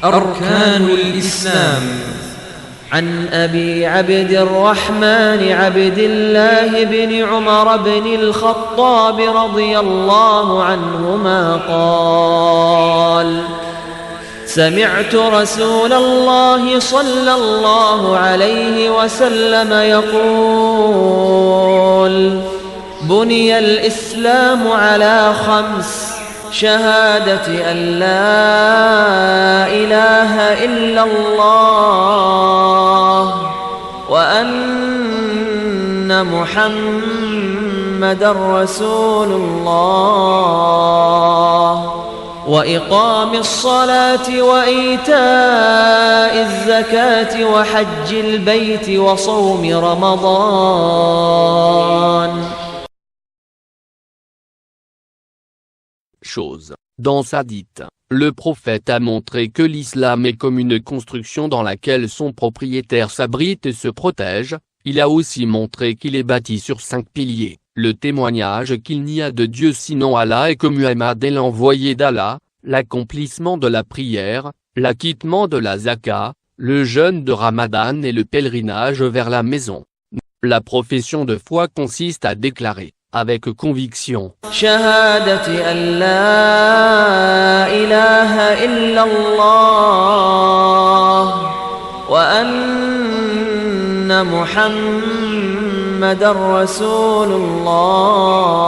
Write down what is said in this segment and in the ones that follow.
أركان الإسلام. عن أبي عبد الرحمن عبد الله بن عمر بن الخطاب رضي الله عنهما قال: سمعت رسول الله صلى الله عليه وسلم يقول: بني الإسلام على 5: شهادة أن لا إله إلا الله وأن محمدًا رسول الله، وإقام الصلاة وإيتاء الزكاة وحج البيت وصوم رمضان. Chose. Dans sa dite, le prophète a montré que l'islam est comme une construction dans laquelle son propriétaire s'abrite et se protège. Il a aussi montré qu'il est bâti sur 5 piliers: le témoignage qu'il n'y a de Dieu sinon Allah et que Muhammad est l'envoyé d'Allah, l'accomplissement de la prière, l'acquittement de la zaka, le jeûne de Ramadan et le pèlerinage vers la maison. La profession de foi consiste à déclarer, avec conviction, شهادة أن لا إله إلا الله وأن محمدًا رسول الله.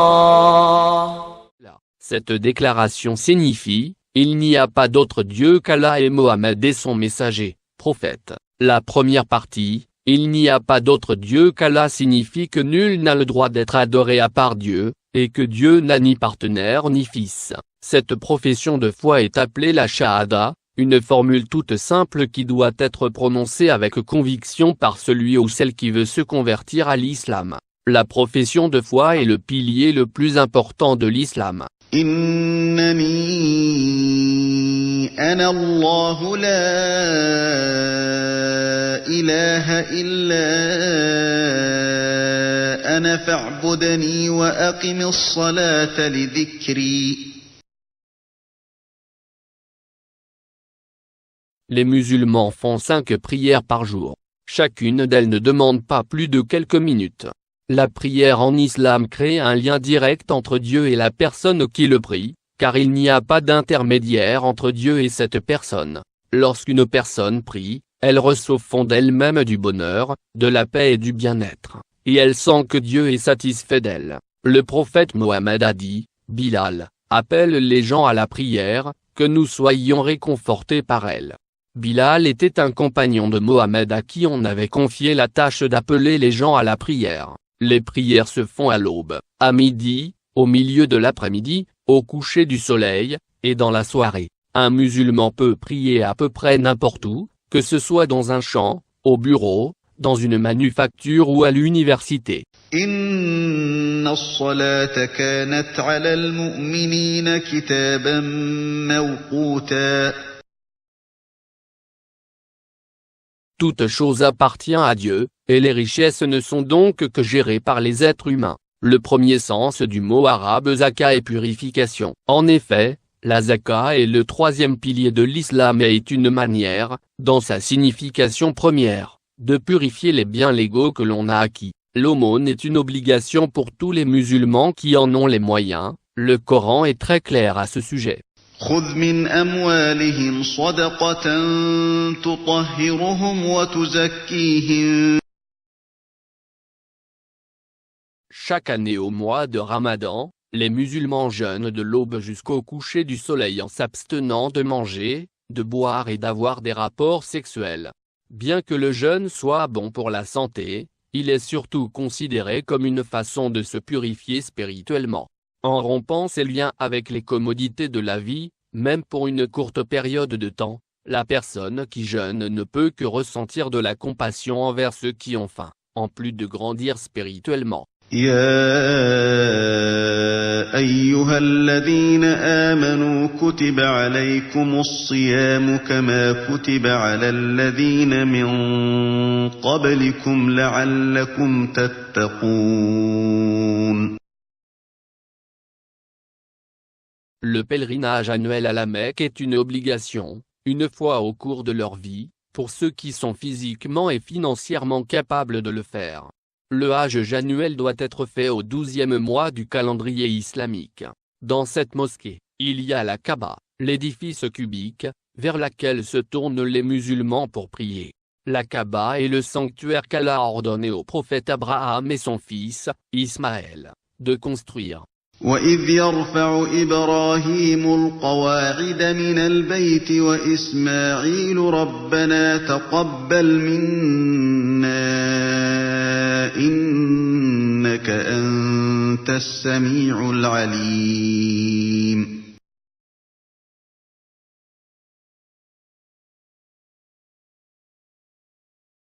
Cette déclaration signifie: il n'y a pas d'autre Dieu qu'Allah et Mohammed est son messager, prophète. La première partie, il n'y a pas d'autre Dieu qu'Allah, signifie que nul n'a le droit d'être adoré à part Dieu, et que Dieu n'a ni partenaire ni fils. Cette profession de foi est appelée la shahada, une formule toute simple qui doit être prononcée avec conviction par celui ou celle qui veut se convertir à l'islam. La profession de foi est le pilier le plus important de l'islam. إنني أنا الله لا إله إلا أنا فاعبدني وأقم الصلاة لذكري. Les musulmans font 5 prières par jour. Chacune d'elles ne demande pas plus de quelques minutes. La prière en islam crée un lien direct entre Dieu et la personne qui le prie, car il n'y a pas d'intermédiaire entre Dieu et cette personne. Lorsqu'une personne prie, elle reçoit au fond d'elle-même du bonheur, de la paix et du bien-être, et elle sent que Dieu est satisfait d'elle. Le prophète Mohammed a dit: Bilal, appelle les gens à la prière, que nous soyons réconfortés par elle. Bilal était un compagnon de Mohammed à qui on avait confié la tâche d'appeler les gens à la prière. Les prières se font à l'aube, à midi, au milieu de l'après-midi, au coucher du soleil, et dans la soirée. Un musulman peut prier à peu près n'importe où, que ce soit dans un champ, au bureau, dans une manufacture ou à l'université. إن الصلاة كانت على المؤمنين كتابا موقوتا. Toute chose appartient à Dieu, et les richesses ne sont donc que gérées par les êtres humains. Le premier sens du mot arabe zaka est purification. En effet, la zaka est le 3e pilier de l'islam et est une manière, dans sa signification première, de purifier les biens légaux que l'on a acquis. L'aumône est une obligation pour tous les musulmans qui en ont les moyens. Le Coran est très clair à ce sujet. خذ من أموالهم صدقة تطهرهم وتزكيهم. Chaque année au mois de Ramadan, les musulmans jeûnent de l'aube jusqu'au coucher du soleil en s'abstenant de manger, de boire et d'avoir des rapports sexuels. Bien que le jeûne soit bon pour la santé, il est surtout considéré comme une façon de se purifier spirituellement. En rompant ses liens avec les commodités de la vie, même pour une courte période de temps, la personne qui jeûne ne peut que ressentir de la compassion envers ceux qui ont faim, en plus de grandir spirituellement. يا أيها الذين آمنوا كتب عليكم الصيام كما كتب على الذين من قبلكم لعلكم تتقون. Le pèlerinage annuel à la Mecque est une obligation, une fois au cours de leur vie, pour ceux qui sont physiquement et financièrement capables de le faire. Le Hajj annuel doit être fait au 12e mois du calendrier islamique. Dans cette mosquée, il y a la Kaaba, l'édifice cubique, vers laquelle se tournent les musulmans pour prier. La Kaaba est le sanctuaire qu'Allah a ordonné au prophète Abraham et son fils, Ismaël, de construire. وَإِذْ يَرْفَعُ إِبْرَاهِيمُ الْقَوَاعِدَ مِنَ الْبَيْتِ وَإِسْمَاعِيلُ رَبَّنَا تَقَبَّلْ مِنَّا إِنَّكَ أَنتَ السَّمِيعُ الْعَلِيمُ